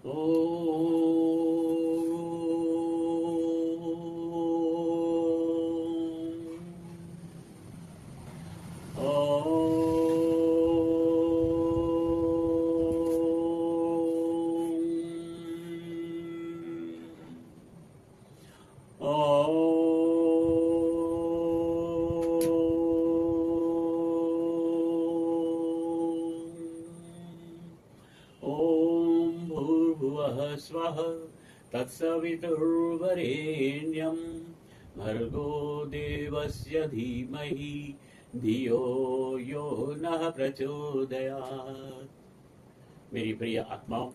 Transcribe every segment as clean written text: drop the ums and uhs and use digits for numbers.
ओ स्वः तत्सवितुर्वरेण्यं भर्गो देवस्य धीमहि धियो यो नः प्रचोदयात्। मेरी प्रिय आत्माओं,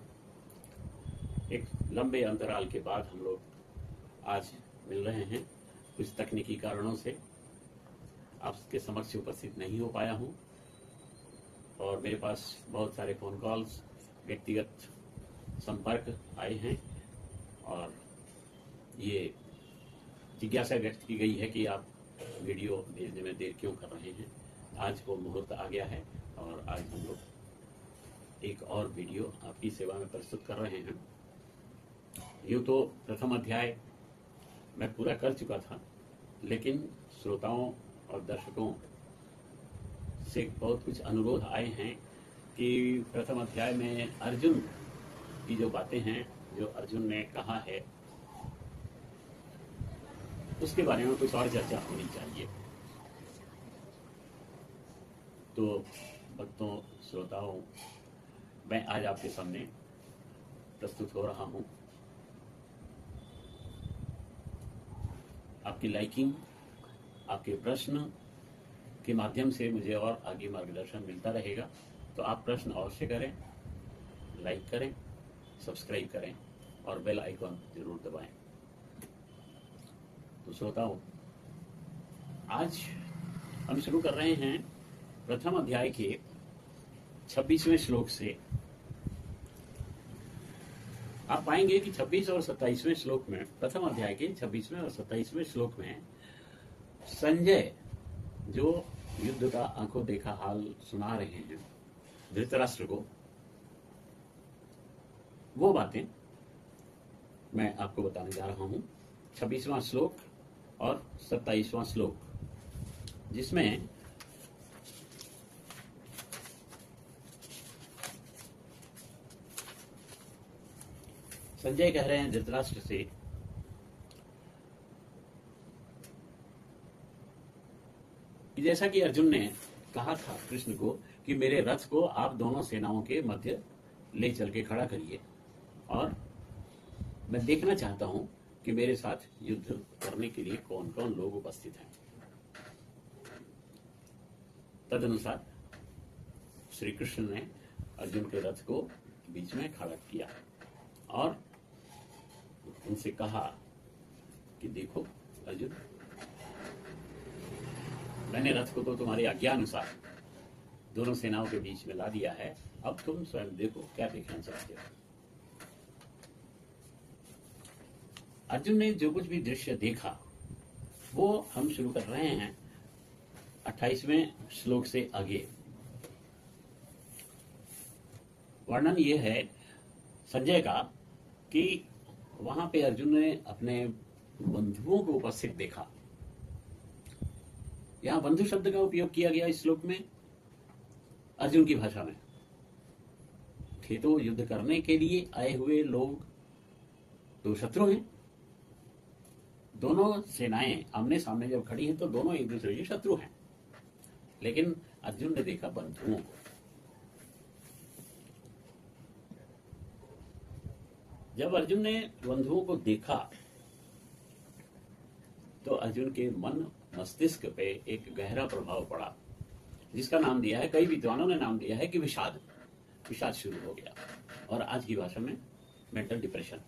एक लंबे अंतराल के बाद हम लोग आज मिल रहे हैं। कुछ तकनीकी कारणों से आपके समक्ष उपस्थित नहीं हो पाया हूं और मेरे पास बहुत सारे फोन कॉल्स, व्यक्तिगत संपर्क आए हैं और ये जिज्ञासा व्यक्त की गई है कि आप वीडियो भेजने में देर क्यों कर रहे हैं। आज वो मुहूर्त आ गया है और आज हम लोग एक और वीडियो आपकी सेवा में प्रस्तुत कर रहे हैं। यूँ तो प्रथम अध्याय मैं पूरा कर चुका था, लेकिन श्रोताओं और दर्शकों से बहुत कुछ अनुरोध आए हैं कि प्रथम अध्याय में अर्जुन की जो बातें हैं, जो अर्जुन ने कहा है, उसके बारे में कुछ और चर्चा होनी चाहिए। तो भक्तों, श्रोताओं, मैं आज आपके सामने प्रस्तुत हो रहा हूं। आपकी लाइकिंग, आपके प्रश्न के माध्यम से मुझे और आगे मार्गदर्शन मिलता रहेगा। तो आप प्रश्न अवश्य करें, लाइक करें, सब्सक्राइब करें और बेल आइकॉन जरूर दबाएं। तो श्रोताओं, आज हम शुरू कर रहे हैं प्रथम अध्याय के 26वें श्लोक से। आप पाएंगे कि 26 और 27वें श्लोक में, प्रथम अध्याय के 26वें और 27वें श्लोक में संजय जो युद्ध का आंखों देखा हाल सुना रहे हैं धृतराष्ट्र को, वो बातें मैं आपको बताने जा रहा हूं। 26वां श्लोक और 27वां श्लोक, जिसमें संजय कह रहे हैं धृतराष्ट्र से कि जैसा कि अर्जुन ने कहा था कृष्ण को कि मेरे रथ को आप दोनों सेनाओं के मध्य ले चल के खड़ा करिए और मैं देखना चाहता हूं कि मेरे साथ युद्ध करने के लिए कौन कौन लोग उपस्थित हैं। तदनुसार श्री कृष्ण ने अर्जुन के रथ को बीच में खड़ा किया और उनसे कहा कि देखो अर्जुन, मैंने रथ को तो तुम्हारी आज्ञा अनुसार दोनों सेनाओं के बीच में ला दिया है। अब तुम स्वयं देखो क्या देखना चाहते हो। अर्जुन ने जो कुछ भी दृश्य देखा वो हम शुरू कर रहे हैं 28वें श्लोक से आगे। वर्णन ये है संजय का कि वहां पे अर्जुन ने अपने बंधुओं को उपस्थित देखा। यहां बंधु शब्द का उपयोग किया गया इस श्लोक में अर्जुन की भाषा में। थे तो युद्ध करने के लिए आए हुए लोग दो शत्रु हैं। दोनों सेनाएं आमने सामने जब खड़ी हैं तो दोनों एक दूसरे के शत्रु हैं, लेकिन अर्जुन ने देखा बंधुओं को। जब अर्जुन ने बंधुओं को देखा तो अर्जुन के मन मस्तिष्क पे एक गहरा प्रभाव पड़ा, जिसका नाम दिया है, कई विद्वानों ने नाम दिया है कि विषाद शुरू हो गया। और आज की भाषा में मेंटल डिप्रेशन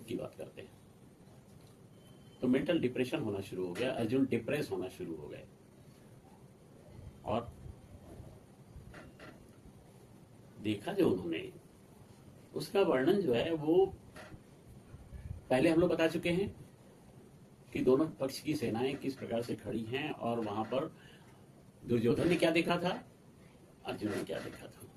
की बात करते हैं। तो मेंटल डिप्रेशन होना शुरू हो गया, अर्जुन डिप्रेस होना शुरू हो गए। और देखा जो उन्होंने, उसका वर्णन जो है वो पहले हम लोग बता चुके हैं कि दोनों पक्ष की सेनाएं किस प्रकार से खड़ी हैं और वहां पर दुर्योधन ने क्या देखा था, अर्जुन ने क्या देखा था।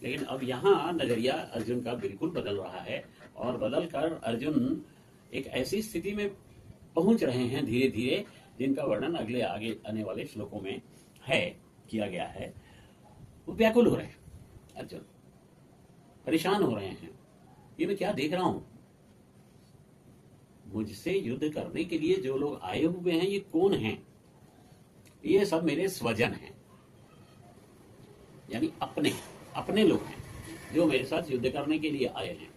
लेकिन अब यहाँ नजरिया अर्जुन का बिल्कुल बदल रहा है, और बदल कर अर्जुन एक ऐसी स्थिति में पहुंच रहे हैं धीरे धीरे, जिनका वर्णन अगले आगे आने वाले श्लोकों में है, किया गया है। वो व्याकुल हो रहे हैं, अर्जुन परेशान हो रहे हैं। ये मैं क्या देख रहा हूं? मुझसे युद्ध करने के लिए जो लोग आए हुए हैं, ये कौन हैं? ये सब मेरे स्वजन हैं, यानी अपने अपने लोग हैं जो मेरे साथ युद्ध करने के लिए आए हैं।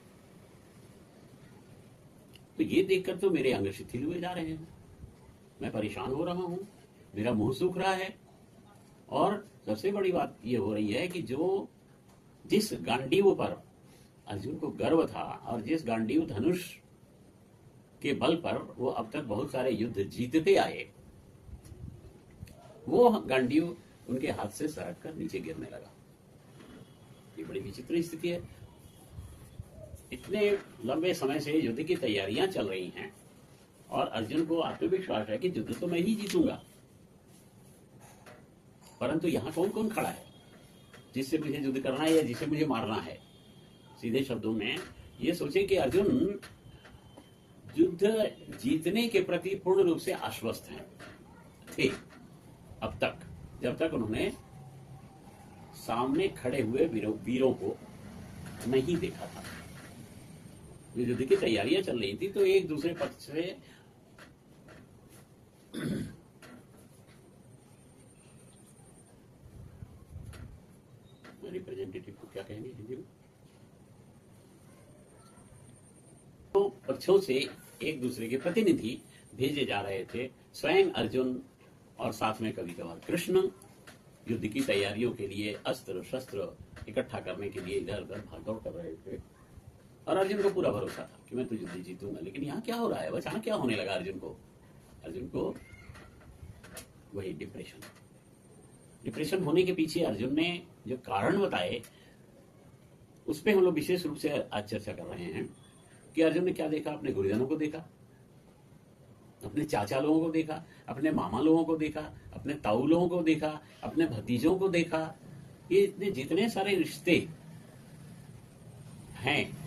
तो ये देखकर तो मेरे अंग शिथिल हुए जा रहे हैं, मैं परेशान हो रहा हूं, मेरा मुंह सूख रहा है। और सबसे बड़ी बात ये हो रही है कि जिस गांडीव पर अर्जुन को गर्व था, और जिस गांडीव धनुष के बल पर वो अब तक बहुत सारे युद्ध जीतते आए, वो गांडीव उनके हाथ से सरक कर नीचे गिरने लगा। ये बड़ी विचित्र स्थिति है। इतने लंबे समय से युद्ध की तैयारियां चल रही हैं, और अर्जुन को आत्मविश्वास है कि युद्ध तो मैं ही जीतूंगा। परंतु यहां कौन कौन खड़ा है जिससे मुझे युद्ध करना है या जिसे मुझे मारना है? सीधे शब्दों में ये सोचे कि अर्जुन युद्ध जीतने के प्रति पूर्ण रूप से आश्वस्त हैं थे अब तक, जब तक उन्होंने सामने खड़े हुए वीरों को नहीं देखा था। युद्ध की तैयारियां चल रही थी, तो एक दूसरे पक्ष से रिप्रेजेंटेटिव को क्या कहेंगे हिंदी में? तो पक्षों से एक दूसरे के प्रतिनिधि भेजे जा रहे थे। स्वयं अर्जुन और साथ में कभी कभार कृष्ण युद्ध की तैयारियों के लिए अस्त्र शस्त्र इकट्ठा करने के लिए इधर उधर भागदौड़ कर रहे थे, और अर्जुन को पूरा भरोसा था कि मैं तो युद्ध जीतूंगा। लेकिन यहाँ क्या हो रहा है? अचानक क्या होने लगा अर्जुन को वही डिप्रेशन होने के पीछे अर्जुन ने जो कारण बताए, उस पर हम लोग विशेष रूप से आज चर्चा कर रहे हैं कि अर्जुन ने क्या देखा। अपने गुरुजनों को देखा, अपने चाचा लोगों को देखा, अपने मामा लोगों को देखा, अपने ताऊ लोगों को देखा, अपने भतीजों को देखा। ये इतने जितने सारे रिश्ते हैं,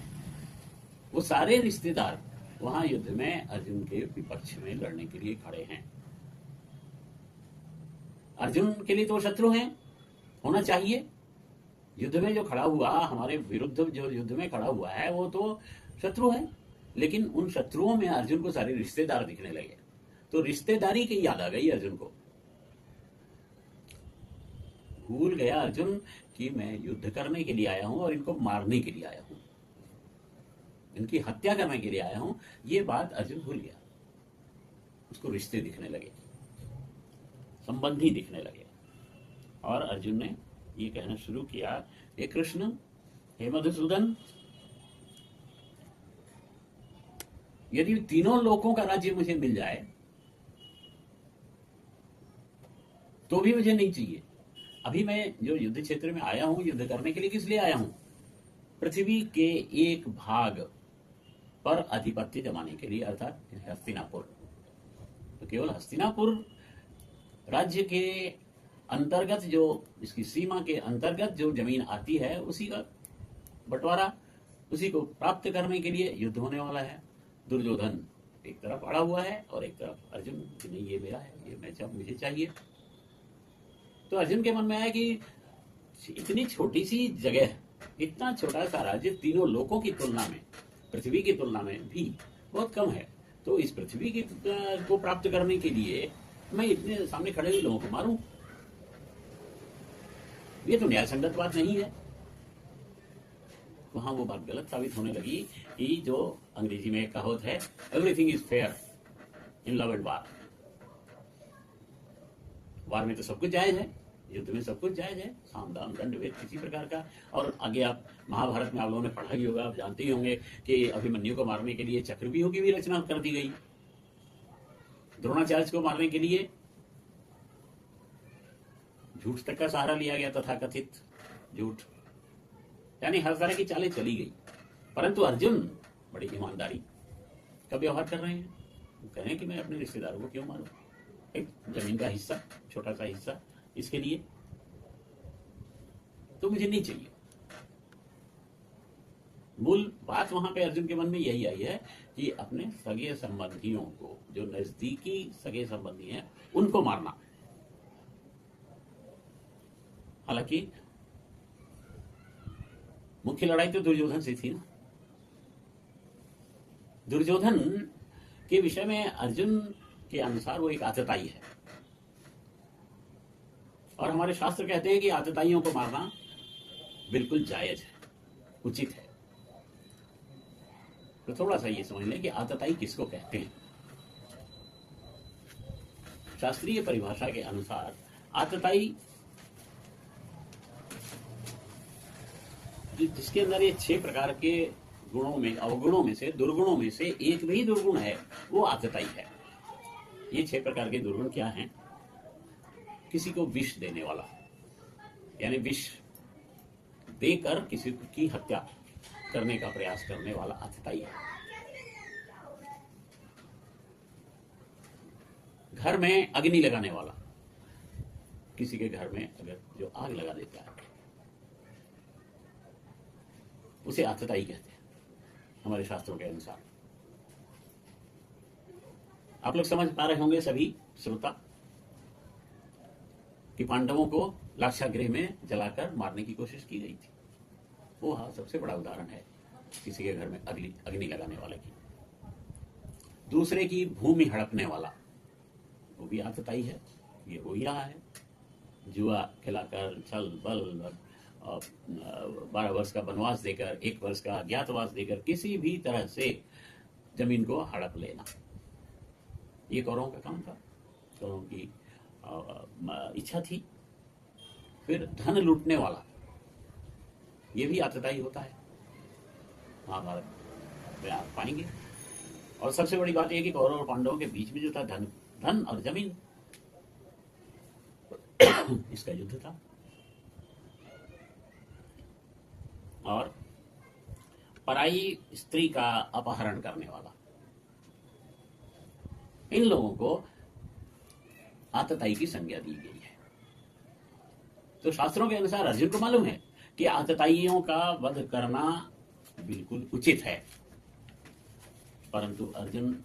वो सारे रिश्तेदार वहां युद्ध में अर्जुन के विपक्ष में लड़ने के लिए खड़े हैं। अर्जुन के लिए तो शत्रु हैं, होना चाहिए। युद्ध में जो खड़ा हुआ, हमारे विरुद्ध जो युद्ध में खड़ा हुआ है, वो तो शत्रु है। लेकिन उन शत्रुओं में अर्जुन को सारे रिश्तेदार दिखने लगे, तो रिश्तेदारी की याद आ गई अर्जुन को। भूल गया अर्जुन कि मैं युद्ध करने के लिए आया हूं और इनको मारने के लिए आया हूं, इनकी हत्या करने के लिए आया हूं। ये बात अर्जुन भूल गया। उसको रिश्ते दिखने लगे, संबंधी दिखने लगे, और अर्जुन ने ये कहना शुरू किया, हे कृष्ण, हे मधुसूदन, यदि तीनों लोकों का राज्य मुझे मिल जाए तो भी मुझे नहीं चाहिए। अभी मैं जो युद्ध क्षेत्र में आया हूं, युद्ध करने के लिए किस लिए आया हूं? पृथ्वी के एक भाग पर आधिपत्य जमाने के लिए, अर्थात हस्तिनापुर। तो केवल हस्तिनापुर राज्य के अंतर्गत, जो इसकी सीमा के अंतर्गत जो जमीन आती है, उसी का बंटवारा, उसी को प्राप्त करने के लिए युद्ध होने वाला है। दुर्योधन एक तरफ अड़ा हुआ है और एक तरफ अर्जुन कि नहीं, ये मेरा है, ये मुझे चाहिए। तो अर्जुन के मन में आया कि इतनी छोटी सी जगह, इतना छोटा सा राज्य तीनों लोकों की तुलना में, पृथ्वी की तुलना में भी बहुत कम है। तो इस पृथ्वी को प्राप्त करने के लिए मैं इतने सामने खड़े हुए लोगों को मारूं, ये तो न्याय संगत बात नहीं है। वहां वो बात गलत साबित होने लगी कि जो अंग्रेजी में कहावत है, everything is fair in love and war. War में तो सब कुछ जायज है, युद्ध में सब कुछ जायज है, साम दाम दंड भेद किसी प्रकार का। और आगे आप महाभारत में आप लोगों ने पढ़ा ही होगा, आप जानते ही होंगे कि अभिमन्यु को मारने के लिए चक्रव्यूह की भी रचना कर दी गई। द्रोणाचार्य को मारने के लिए झूठ तक का सहारा लिया गया, तथा कथित झूठ, यानी हर तरह की चालें चली गई। परंतु अर्जुन बड़ी ईमानदारी का व्यवहार कर रहे हैं। वो कह रहे हैं कि मैं अपने रिश्तेदारों को क्यों मारूं, एक जमीन का हिस्सा, छोटा सा हिस्सा, इसके लिए तो मुझे नहीं चाहिए। मूल बात वहां पे अर्जुन के मन में यही आई है कि अपने सगे संबंधियों को, जो नजदीकी सगे संबंधी हैं, उनको मारना। हालांकि मुख्य लड़ाई तो दुर्योधन से थी ना। दुर्योधन के विषय में अर्जुन के अनुसार वो एक आतताई है, और हमारे शास्त्र कहते हैं कि आतताइयों को मारना बिल्कुल जायज है, उचित है। तो थोड़ा सा ये समझ लें कि आतताई किसको कहते हैं। शास्त्रीय परिभाषा के अनुसार आतताई जिसके अंदर ये 6 प्रकार के गुणों में, अवगुणों में से, दुर्गुणों में से एक भी दुर्गुण है, वो आतताई है। ये 6 प्रकार के दुर्गुण क्या हैं? किसी को विष देने वाला, यानी विष देकर किसी की हत्या करने का प्रयास करने वाला आतताई है। घर में अग्नि लगाने वाला, किसी के घर में अगर जो आग लगा देता है, उसे आतताई कहते हैं हमारे शास्त्रों के अनुसार। आप लोग समझ पा रहे होंगे सभी श्रोता कि पांडवों को लाक्षागृह में जलाकर मारने की कोशिश की गई थी। वो हाँ सबसे बड़ा उदाहरण है किसी के घर में अग्नि लगाने वाले की। दूसरे की भूमि हड़पने वाला, वो भी आतताई है। ये हो ही रहा है, जुआ खिलाकर, छल बल, 12 वर्ष का वनवास देकर, 1 वर्ष का अज्ञातवास देकर किसी भी तरह से जमीन को हड़प लेना, ये कौरवों का काम था, कौरवों की इच्छा थी। फिर धन लूटने वाला, ये भी आतताई होता है, महाभारत में आप पाएंगे। और सबसे बड़ी बात यह कि कौरव और पांडवों के बीच में जो था धन और जमीन, इसका युद्ध था। और पराई स्त्री का अपहरण करने वाला, इन लोगों को आतताई की संज्ञा दी गई है। तो शास्त्रों के अनुसार अर्जुन को मालूम है कि आतताइयों का वध करना बिल्कुल उचित है, परंतु अर्जुन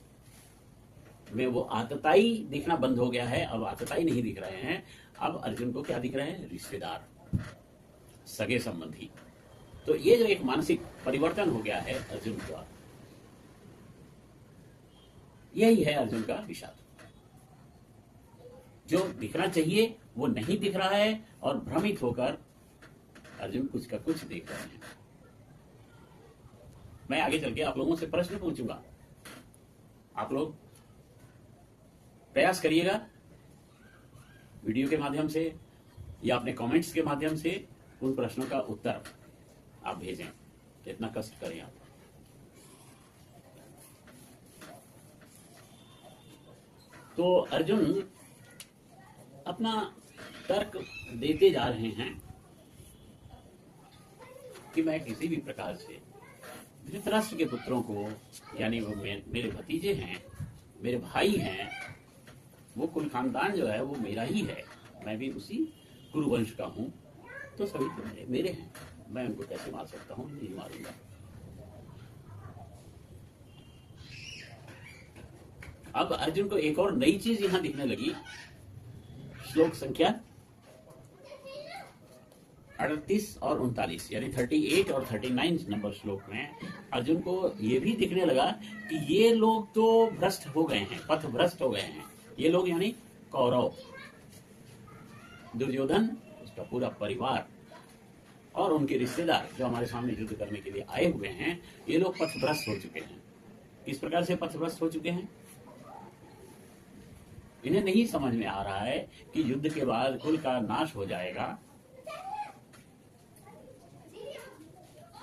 में वो आतताई दिखना बंद हो गया है। अब आतताई नहीं दिख रहे हैं, अब अर्जुन को क्या दिख रहे हैं? रिश्तेदार, सगे संबंधी। तो ये जो एक मानसिक परिवर्तन हो गया है अर्जुन का, यही है अर्जुन का विषाद। जो दिखना चाहिए वो नहीं दिख रहा है, और भ्रमित होकर अर्जुन कुछ का कुछ देख रहे हैं। मैं आगे चल के आप लोगों से प्रश्न पूछूंगा, आप लोग प्रयास करिएगा वीडियो के माध्यम से या अपने कमेंट्स के माध्यम से उन प्रश्नों का उत्तर आप भेजें। कितना कष्ट करें आप। तो अर्जुन अपना तर्क देते जा रहे हैं कि मैं किसी भी प्रकार से धृतराष्ट्र के पुत्रों को, यानी वो मेरे भतीजे हैं, मेरे भाई हैं, वो कुल खानदान जो है वो मेरा ही है, मैं भी उसी कुरुवंश का हूं, तो सभी तो मेरे हैं, मैं उनको कैसे मार सकता हूं? नहीं मारूंगा। अब अर्जुन को एक और नई चीज यहां दिखने लगी। श्लोक संख्या 38 और 39, यानी 38 और 39 नंबर श्लोक में अर्जुन को यह भी दिखने लगा कि ये लोग तो भ्रष्ट हो गए हैं, पथ भ्रष्ट हो गए हैं। ये लोग यानी कौरव, दुर्योधन, उसका पूरा परिवार और उनके रिश्तेदार जो हमारे सामने युद्ध करने के लिए आए हुए हैं, ये लोग पथभ्रष्ट हो चुके हैं। किस प्रकार से पथभ्रष्ट हो चुके हैं? इन्हें नहीं समझ में आ रहा है कि युद्ध के बाद कुल का नाश हो जाएगा,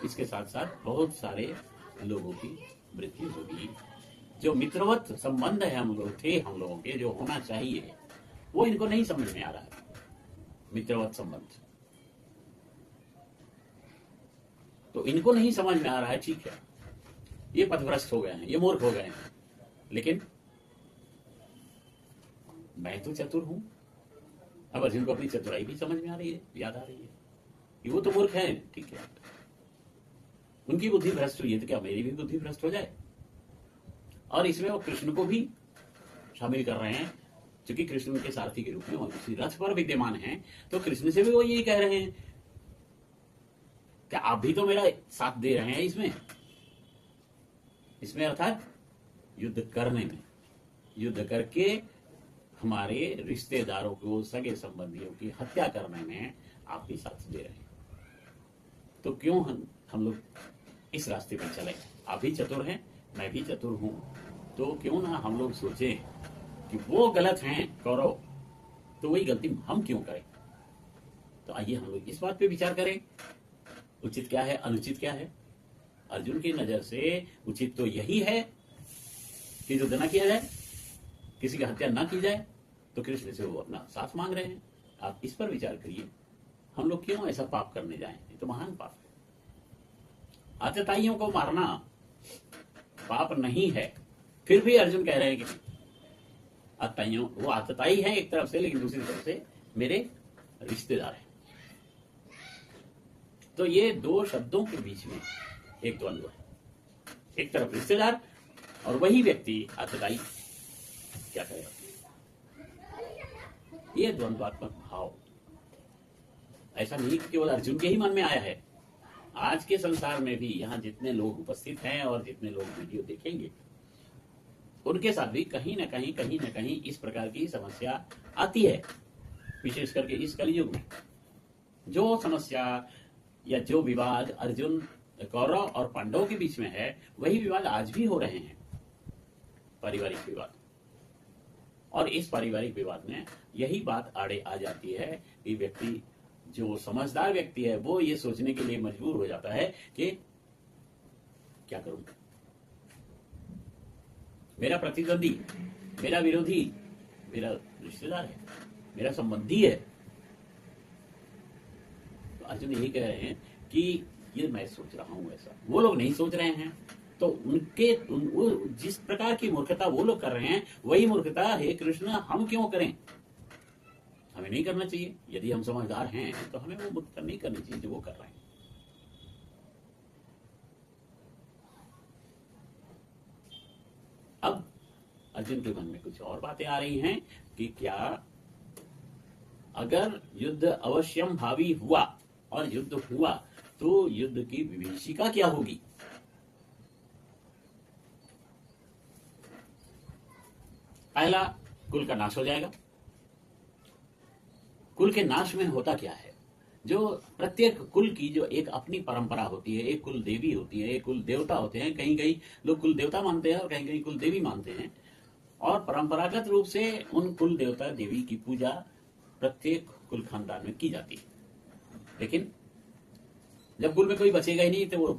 इसके साथ साथ बहुत सारे लोगों की मृत्यु होगी। जो मित्रवत संबंध है हम लोगों के, जो होना चाहिए, वो इनको नहीं समझ में आ रहा है। मित्रवत संबंध तो इनको नहीं समझ में आ रहा है। ठीक है, ये पथभ्रष्ट हो गए हैं, ये मूर्ख हो गए हैं, लेकिन मैं तो चतुर हूं। अब अर्जुन को अपनी चतुराई भी समझ में आ रही है, याद आ रही है कि वो तो मूर्ख है। ठीक है, उनकी बुद्धि भ्रष्ट हुई है तो क्या मेरी भी बुद्धि भ्रष्ट हो जाए? और इसमें वो कृष्ण को भी शामिल कर रहे हैं, क्योंकि कृष्ण उनके सारथी के रूप में उसी रथ पर विद्यमान हैं, तो कृष्ण से भी वो यही कह रहे हैं कि आप भी तो मेरा साथ दे रहे हैं इसमें अर्थात युद्ध करने में, युद्ध करके हमारे रिश्तेदारों को, सगे संबंधियों की हत्या करने में आप भी साथ दे रहे हैं। तो क्यों हम लोग इस रास्ते पर चले? आप भी चतुर हैं, मैं भी चतुर हूं, तो क्यों ना हम लोग सोचें कि वो गलत हैं कौरव, तो वही गलती हम क्यों करें? तो आइए हम लोग इस बात पे विचार करें, उचित क्या है, अनुचित क्या है। अर्जुन की नजर से उचित तो यही है कि युद्ध न किया जाए, किसी की हत्या न की जाए, तो कृष्ण से वो अपना साथ मांग रहे हैं। आप इस पर विचार करिए, हम लोग क्यों ऐसा पाप करने जाएं? ये तो महान पाप है। आतताइयों को मारना पाप नहीं है, फिर भी अर्जुन कह रहे हैं कि आतताइयों, वो आतताई है एक तरफ से, लेकिन दूसरी तरफ से मेरे रिश्तेदार हैं। तो ये दो शब्दों के बीच में एक द्वंद्व है, एक तरफ रिश्तेदार और वही व्यक्ति आतताई क्या करेगा? ये द्वंद्वात्मक भाव ऐसा नहीं कि केवल अर्जुन के ही मन में आया है, आज के संसार में भी यहाँ जितने लोग उपस्थित हैं और जितने लोग वीडियो देखेंगे, उनके साथ भी कहीं ना कहीं इस प्रकार की समस्या आती है। विशेष करके इस कलयुग में जो समस्या या जो विवाद अर्जुन, कौरव और पांडवों के बीच में है, वही विवाद आज भी हो रहे हैं, पारिवारिक विवाद। और इस पारिवारिक विवाद में यही बात आड़े आ जाती है कि व्यक्ति, जो समझदार व्यक्ति है, वो ये सोचने के लिए मजबूर हो जाता है कि क्या करूं, मेरा प्रतिद्वंदी, मेरा विरोधी मेरा रिश्तेदार है, मेरा संबंधी है। तो अर्जुन यही कह रहे हैं कि ये मैं सोच रहा हूं ऐसा, वो लोग नहीं सोच रहे हैं। तो वो जिस प्रकार की मूर्खता वो लोग कर रहे हैं, वही मूर्खता हे कृष्ण हम क्यों करें? हमें नहीं करना चाहिए। यदि हम समझदार हैं तो हमें वो मूर्खता नहीं करनी चाहिए जो वो कर रहे हैं। अब अर्जुन के मन में कुछ और बातें आ रही हैं कि क्या अगर युद्ध अवश्यम भावी हुआ और युद्ध हुआ तो युद्ध की विभीषिका क्या होगी? पहला, कुल का नाश हो जाएगा। कुल के नाश में होता क्या है? जो प्रत्येक कुल की जो एक अपनी परंपरा होती है, एक कुल देवी होती है, एक कुल देवता होते हैं। कहीं कहीं लोग कुल देवता मानते हैं और कहीं कहीं कुल देवी मानते हैं, और परंपरागत रूप से उन कुल देवता देवी की पूजा प्रत्येक कुल खानदान में की जाती है। लेकिन जब कुल में कोई बचेगा ही नहीं तो वो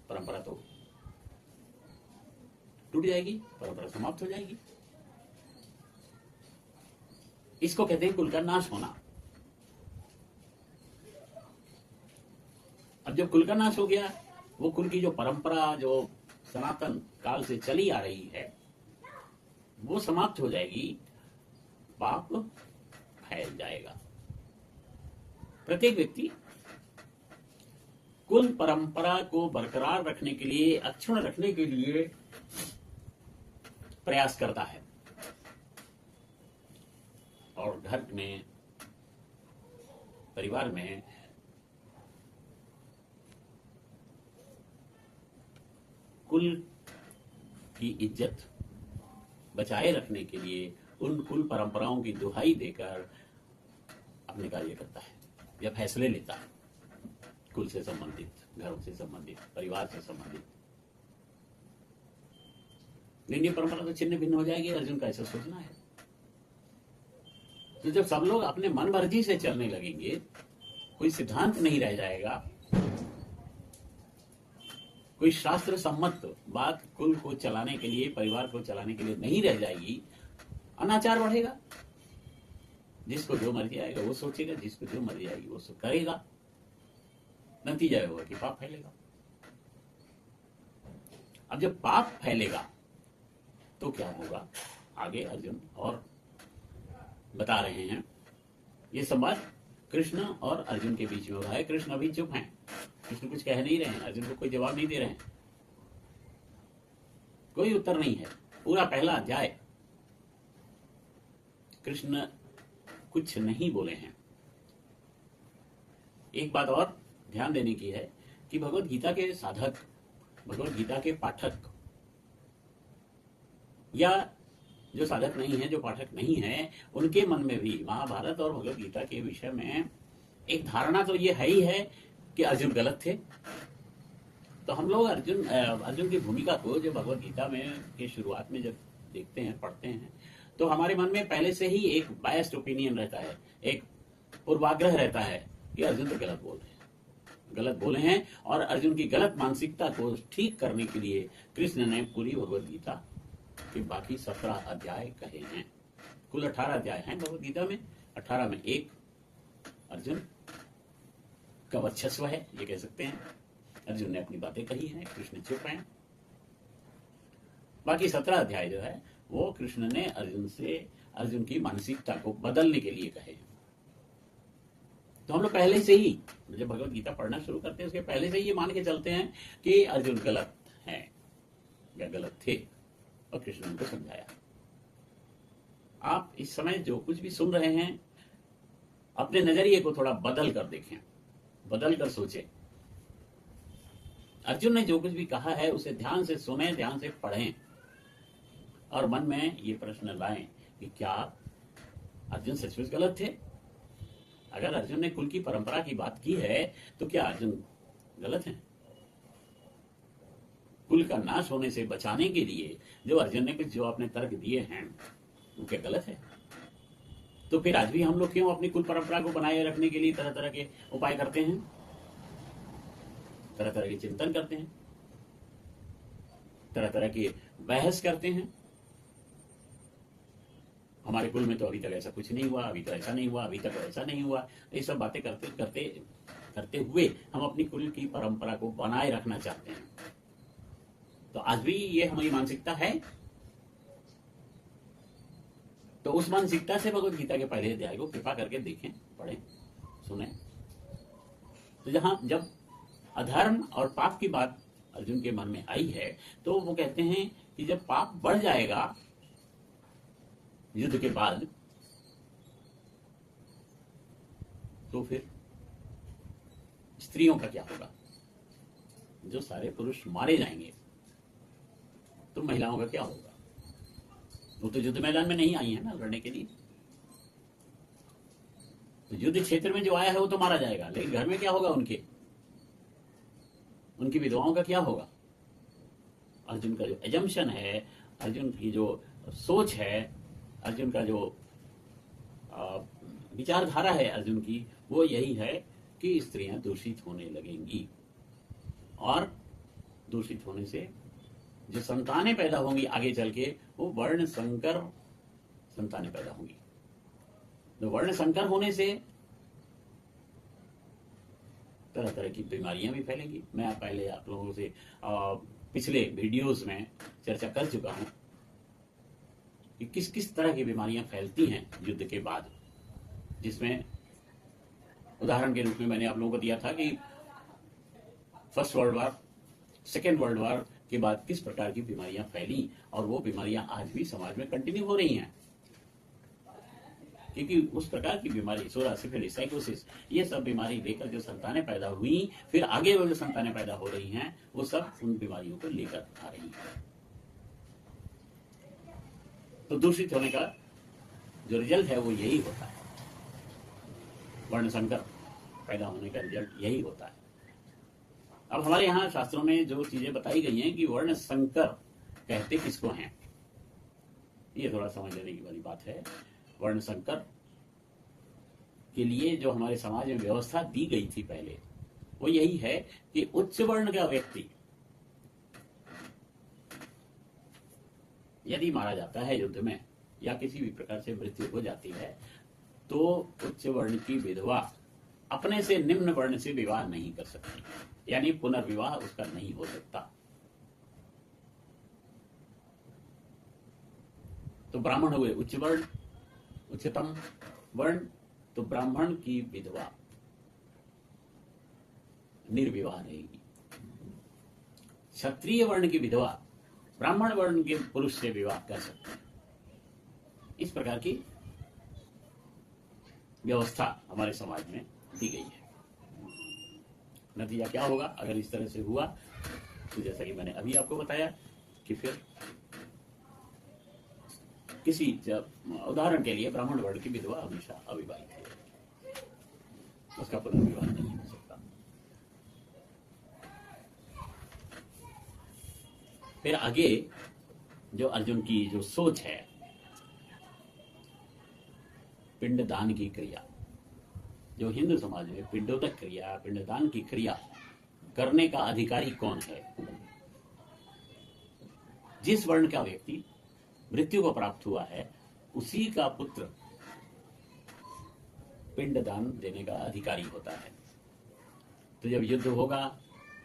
परंपरा तो टूट जाएगी, परंपरा समाप्त हो जाएगी। इसको कहते हैं कुल का नाश होना। अब जब कुल का नाश हो गया, वो कुल की जो परंपरा जो सनातन काल से चली आ रही है वो समाप्त हो जाएगी, पाप फैल जाएगा। प्रत्येक व्यक्ति कुल परंपरा को बरकरार रखने के लिए, अक्षुण्ण रखने के लिए प्रयास करता है, और घर में, परिवार में कुल की इज्जत बचाए रखने के लिए उन कुल परंपराओं की दुहाई देकर अपने कार्य करता है या फैसले लेता है, कुल से संबंधित, घरों से संबंधित, परिवार से संबंधित। लेकिन परंपरा तो छिन्न भिन्न हो जाएगी, अर्जुन का ऐसा सोचना है। तो जब सब लोग अपने मन मर्जी से चलने लगेंगे, कोई सिद्धांत नहीं रह जाएगा, कोई शास्त्र सम्मत बात कुल को चलाने के लिए, परिवार को चलाने के लिए नहीं रह जाएगी, अनाचार बढ़ेगा। जिसको जो मर्जी आएगा वो सोचेगा, जिसको जो मर्जी आएगी वो करेगा, नतीजा होगा कि पाप फैलेगा। अब जब पाप फैलेगा तो क्या होगा, आगे अर्जुन और बता रहे हैं। ये संवाद कृष्ण और अर्जुन के बीच में हो रहा है। कृष्ण अभी चुप हैं, कृष्ण कुछ कह नहीं रहे हैं, अर्जुन को कोई जवाब नहीं दे रहे हैं, कोई उत्तर नहीं है। पूरा पहला अध्याय कृष्ण कुछ नहीं बोले हैं। एक बात और ध्यान देने की है कि भगवत गीता के साधक, भगवत गीता के पाठक, या जो साधक नहीं है, जो पाठक नहीं है, उनके मन में भी महाभारत और भगवत गीता के विषय में एक धारणा तो ये है ही है कि अर्जुन गलत थे। तो हम लोग अर्जुन की भूमिका को जो भगवत गीता में के शुरुआत में जब देखते हैं, पढ़ते हैं, तो हमारे मन में पहले से ही एक बायस्ड ओपिनियन रहता है, एक पूर्वाग्रह रहता है कि अर्जुन तो गलत बोल रहे हैं, गलत बोले हैं। और अर्जुन की गलत मानसिकता को ठीक करने के लिए कृष्ण ने पूरी भगवत गीता के बाकी 17 अध्याय कहे हैं। कुल 18 अध्याय हैं भगवत गीता में। 18 में एक अर्जुन का वर्चस्व है, ये कह सकते हैं। अर्जुन ने अपनी बातें कही हैं, कृष्ण चुप हैं। बाकी 17 अध्याय जो है वो कृष्ण ने अर्जुन की मानसिकता को बदलने के लिए कहे। तो हम लोग पहले से ही जब भगवत गीता पढ़ना शुरू करते हैं उसके पहले से ही ये मान के चलते हैं कि अर्जुन गलत हैं या गलत थे, और कृष्ण ने उनको समझाया। आप इस समय जो कुछ भी सुन रहे हैं अपने नजरिए को थोड़ा बदल कर देखें, बदल कर सोचें। अर्जुन ने जो कुछ भी कहा है उसे ध्यान से सुने, ध्यान से पढ़ें, और मन में ये प्रश्न लाएं कि क्या अर्जुन सचमुच गलत थे? अगर अर्जुन ने कुल की परंपरा की बात की है तो क्या अर्जुन गलत हैं? कुल का नाश होने से बचाने के लिए जो अर्जुन ने कुछ जो अपने तर्क दिए हैं वो क्या गलत है? तो फिर आज भी हम लोग क्यों अपनी कुल परंपरा को बनाए रखने के लिए तरह तरह के उपाय करते हैं, तरह तरह के चिंतन करते हैं, तरह तरह की बहस करते हैं? हमारे कुल में तो अभी तक ऐसा कुछ नहीं हुआ, अभी तो ऐसा नहीं हुआ, अभी तक ऐसा नहीं हुआ। ये सब बातें करते हुए हम अपनी कुल की परंपरा को बनाए रखना चाहते हैं। तो आज भी ये हमारी मानसिकता है। तो उस मानसिकता से भगवत गीता के पहले अध्याय को कृपा करके देखें, पढ़ें, सुने। तो जब अधर्म और पाप की बात अर्जुन के मन में आई है तो वो कहते हैं कि जब पाप बढ़ जाएगा युद्ध के बाद, तो फिर स्त्रियों का क्या होगा? जो सारे पुरुष मारे जाएंगे तो महिलाओं का क्या होगा? वो तो युद्ध मैदान में नहीं आई है ना लड़ने के लिए। तो युद्ध क्षेत्र में जो आया है वो तो मारा जाएगा, लेकिन घर में क्या होगा? उनकी विधवाओं का क्या होगा? अर्जुन का जो एजम्पशन है, अर्जुन की जो सोच है, अर्जुन का जो विचारधारा है अर्जुन की, वो यही है कि स्त्रियां दूषित होने लगेंगी, और दूषित होने से जो संतानें पैदा होंगी आगे चल के वो वर्ण संकर संतानें पैदा होंगी। तो वर्ण संकर होने से तरह तरह की बीमारियां भी फैलेंगी। मैं पहले आप लोगों से पिछले वीडियोस में चर्चा कर चुका हूं कि किस किस तरह की बीमारियां फैलती हैं युद्ध के बाद, जिसमें उदाहरण के रूप में मैंने आप लोगों को दिया था कि first world war, second world war के बाद किस प्रकार की बीमारियां फैली, और वो बीमारियां आज भी समाज में कंटिन्यू हो रही हैं। क्योंकि उस प्रकार की बीमारी, सोरा, सिफिलिस, साइकोसिस, ये सब बीमारी लेकर जो संतानें पैदा हुई, फिर आगे वो जो संतानें पैदा हो रही हैं, वो सब उन बीमारियों को लेकर आ रही हैं। तो दूषित होने का जो रिजल्ट है वो यही होता है, वर्ण संकर पैदा होने का रिजल्ट यही होता है। अब हमारे यहाँ शास्त्रों में जो चीजें बताई गई हैं कि वर्ण संकर कहते किसको हैं, ये थोड़ा समझ लेने की वाली बात है। वर्ण संकर के लिए जो हमारे समाज में व्यवस्था दी गई थी पहले, वो यही है कि उच्च वर्ण का व्यक्ति यदि मारा जाता है युद्ध में या किसी भी प्रकार से मृत्यु हो जाती है, तो उच्च वर्ण की विधवा अपने से निम्न वर्ण से विवाह नहीं कर सकती, यानी पुनर्विवाह उसका नहीं हो सकता। तो ब्राह्मण हुए उच्च वर्ण, उच्चतम वर्ण, तो ब्राह्मण की विधवा निर्विवाह रहेगी। क्षत्रिय वर्ण की विधवा ब्राह्मण वर्ण के पुरुष से विवाह कर सकते हैं। इस प्रकार की व्यवस्था हमारे समाज में दी गई है। नतीजा क्या होगा अगर इस तरह से हुआ? तो जैसा कि मैंने अभी आपको बताया कि फिर किसी उदाहरण के लिए ब्राह्मण वर्ण की विधवा हमेशा अविवाहित है, उसका पुनर्विवाह नहीं हो सकता। फिर आगे जो अर्जुन की जो सोच है, पिंडदान की क्रिया, जो हिंदू समाज में पिंडोदक क्रिया, पिंडदान की क्रिया करने का अधिकारी कौन है? जिस वर्ण का व्यक्ति मृत्यु को प्राप्त हुआ है उसी का पुत्र पिंडदान देने का अधिकारी होता है। तो जब युद्ध होगा,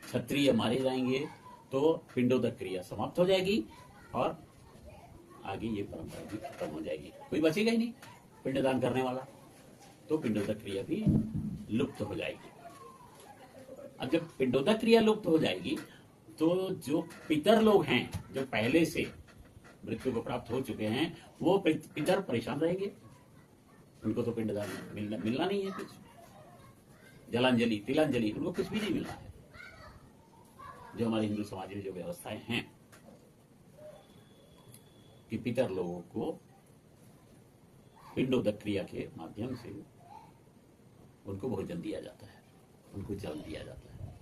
क्षत्रिय मारे जाएंगे, तो पिंडोदक क्रिया समाप्त हो जाएगी और आगे ये परंपरा भी खत्म हो जाएगी, कोई बचेगा ही नहीं पिंडदान करने वाला, तो पिंडोदक क्रिया भी लुप्त हो जाएगी। अब जब पिंडोदक क्रिया लुप्त हो जाएगी तो जो पितर लोग हैं, जो पहले से मृत्यु को प्राप्त हो चुके हैं, वो पितर परेशान रहेंगे, उनको तो पिंडदान मिलना नहीं है, कुछ जलांजलि तिलांजलि उनको कुछ भी नहीं मिलना है। जो हमारे हिंदू समाज में जो व्यवस्थाएं हैं कि पितर लोगों को पिंडोदक क्रिया के माध्यम से उनको भोजन दिया जाता है, उनको जल दिया जाता है,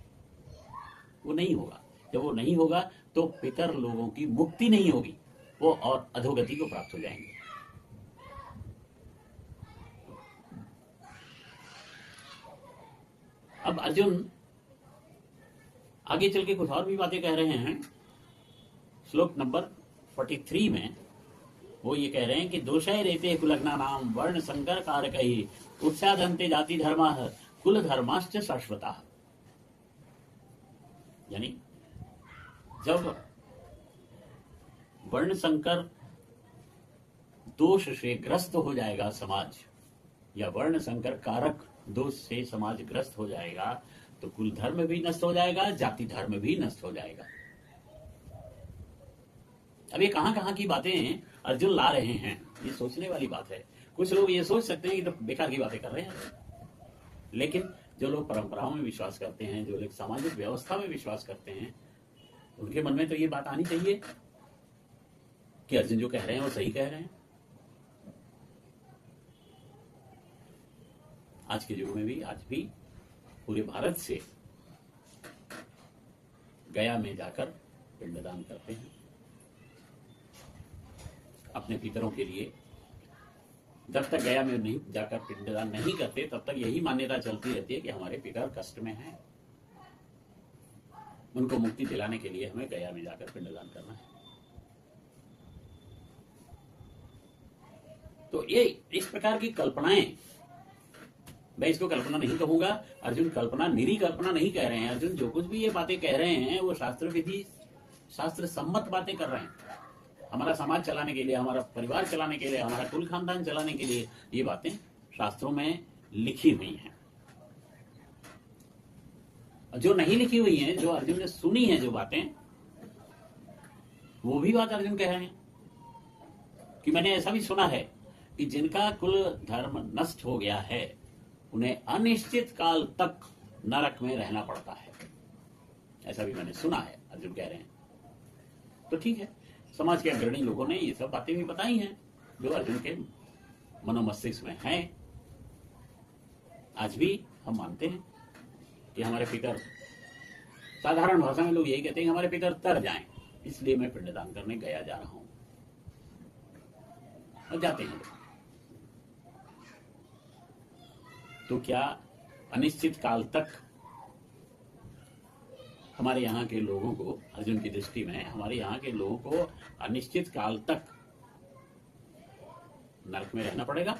वो नहीं होगा। जब वो नहीं होगा तो पितर लोगों की मुक्ति नहीं होगी, वो और अधोगति को प्राप्त हो जाएंगे। अब अर्जुन आगे चल के कुछ और भी बातें कह रहे हैं। श्लोक नंबर 43 में वो ये कह रहे हैं कि दोषय रेते कुलग्ना नाम वर्ण संकर कारक ही उत्साधन्ते जाति धर्म कुल धर्माश्च शाश्वता। यानी जब वर्ण संकर दोष से ग्रस्त हो जाएगा समाज, या वर्ण संकर कारक दोष से समाज ग्रस्त हो जाएगा, तो कुल धर्म भी नष्ट हो जाएगा, जाति धर्म भी नष्ट हो जाएगा। अब ये कहां की बातें अर्जुन ला रहे हैं, ये सोचने वाली बात है। कुछ लोग ये सोच सकते हैं कि तो बेकार की बातें कर रहे हैं, लेकिन जो लोग परंपराओं में विश्वास करते हैं, जो लोग सामाजिक व्यवस्था में विश्वास करते हैं, उनके मन में तो ये बात आनी चाहिए कि अर्जुन जो कह रहे हैं वो सही कह रहे हैं। आज के युग में भी, आज भी पूरे भारत से गया में जाकर पिंडदान करते हैं अपने पितरों के लिए। जब तक गया में नहीं जाकर पिंडदान नहीं करते, तब तक यही मान्यता चलती रहती है कि हमारे पितर कष्ट में हैं, उनको मुक्ति दिलाने के लिए हमें गया में जाकर पिंडदान करना है। तो ये इस प्रकार की कल्पनाएं, मैं इसको कल्पना नहीं कहूंगा, अर्जुन कल्पना, निरी कल्पना नहीं कह रहे हैं। अर्जुन जो कुछ भी ये बातें कह रहे हैं वो शास्त्र विधि, शास्त्र सम्मत बातें कर रहे हैं। हमारा समाज चलाने के लिए, हमारा परिवार चलाने के लिए, हमारा कुल खानदान चलाने के लिए ये बातें शास्त्रों में लिखी हुई हैं। जो नहीं लिखी हुई हैं, जो अर्जुन ने सुनी है जो बातें, वो भी बात अर्जुन कह रहे हैं कि मैंने ऐसा भी सुना है कि जिनका कुल धर्म नष्ट हो गया है उन्हें अनिश्चित काल तक नरक में रहना पड़ता है, ऐसा भी मैंने सुना है, अर्जुन कह रहे हैं। तो ठीक है, समाज के अग्रणी लोगों ने ये सब बातें भी बताई हैं जो अर्जुन के मनोमस्तिष्क में हैं। आज भी हम मानते हैं कि हमारे पितर, साधारण भाषा में लोग यही कहते हैं कि हमारे पितर तर जाएं, इसलिए मैं पिंडदान करने गया जा रहा हूं, और जाते हैं लोग। तो क्या अनिश्चित काल तक हमारे यहाँ के लोगों को, अर्जुन की दृष्टि में हमारे यहाँ के लोगों को अनिश्चित काल तक नरक में रहना पड़ेगा?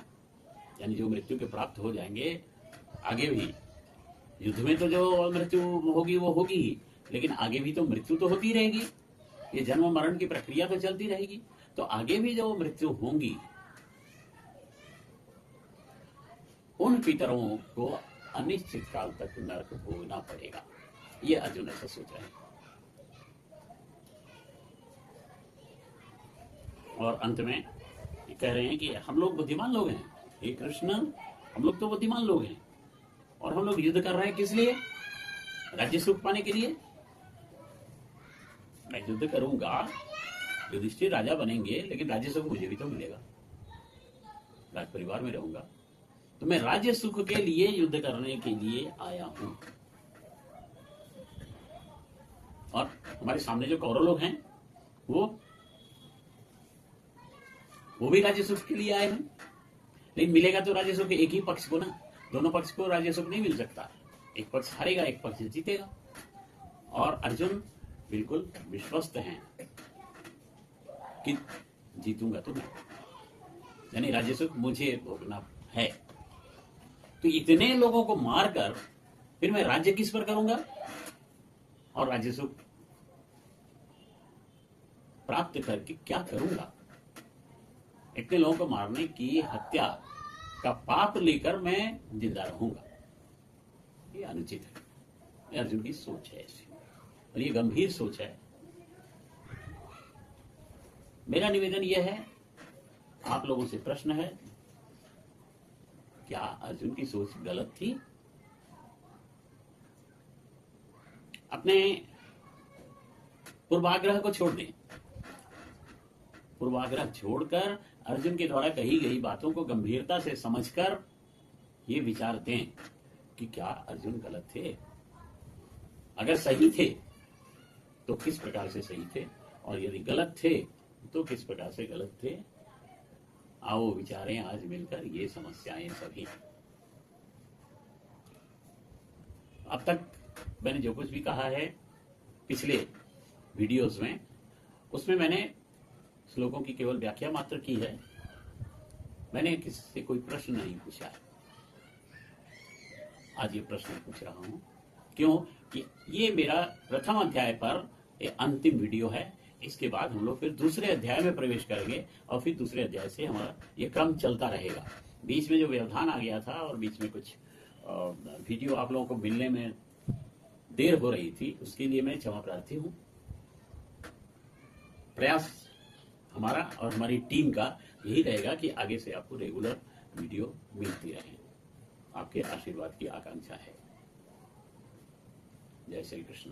यानी जो मृत्यु के प्राप्त हो जाएंगे, आगे भी युद्ध में तो जो मृत्यु होगी वो होगी ही, लेकिन आगे भी तो मृत्यु तो होती रहेगी, ये जन्म मरण की प्रक्रिया तो चलती रहेगी। तो आगे भी जो मृत्यु होंगी, उन पितरों को अनिश्चित काल तक नरक भोगना पड़ेगा। ये अर्जुन ऐसा सोच रहे हैं। और अंत में ये कह रहे हैं कि हम लोग बुद्धिमान लोग हैं, हे कृष्ण, हम लोग तो बुद्धिमान लोग हैं, और हम लोग युद्ध कर रहे हैं किस लिए? राज्य सुख पाने के लिए। मैं युद्ध करूंगा, युधिष्ठिर राजा बनेंगे, लेकिन राज्य सुख मुझे भी तो मिलेगा, राज परिवार में रहूंगा, तो मैं राज्य सुख के लिए युद्ध करने के लिए आया हूं। और हमारे सामने जो कौरव लोग हैं वो भी राज्य सुख के लिए आए हैं, लेकिन मिलेगा तो राज्य सुख एक ही पक्ष को ना, दोनों पक्ष को राज्य सुख नहीं मिल सकता। एक पक्ष हारेगा, एक पक्ष जीतेगा। और अर्जुन बिल्कुल विश्वस्त हैं कि जीतूंगा तो मैं, यानी राज्य सुख मुझे भोगना है। तो इतने लोगों को मारकर फिर मैं राज्य किस पर करूंगा और राज्य सुख प्राप्त करके क्या करूंगा? इतने लोगों को मारने की, हत्या का पाप लेकर मैं जिंदा रहूंगा, ये अनुचित है। ये अर्जुन की सोच है ऐसी, और ये गंभीर सोच है। मेरा निवेदन यह है, आप लोगों से प्रश्न है, क्या अर्जुन की सोच गलत थी? अपने पूर्वाग्रह को छोड़ दें, पूर्वाग्रह छोड़कर अर्जुन के द्वारा कही गई बातों को गंभीरता से समझकर ये विचार दें कि क्या अर्जुन गलत थे? अगर सही थे तो किस प्रकार से सही थे, और यदि गलत थे तो किस प्रकार से गलत थे? आओ विचारें आज मिलकर ये समस्याएं सभी। अब तक मैंने जो कुछ भी कहा है पिछले वीडियोस में, उसमें मैंने श्लोकों की केवल व्याख्या मात्र की है। मैंने किसी से कोई प्रश्न नहीं पूछा है। आज ये प्रश्न पूछ रहा हूं क्यों कि ये मेरा प्रथम अध्याय पर ये अंतिम वीडियो है। इसके बाद हम लोग फिर दूसरे अध्याय में प्रवेश करेंगे, और फिर दूसरे अध्याय से हमारा ये क्रम चलता रहेगा। बीच में जो व्यवधान आ गया था और बीच में कुछ वीडियो आप लोगों को मिलने में देर हो रही थी, उसके लिए मैं क्षमा प्रार्थी हूं। प्रयास हमारा और हमारी टीम का यही रहेगा कि आगे से आपको रेगुलर वीडियो मिलती रहे। आपके आशीर्वाद की आकांक्षा है। जय श्री कृष्ण।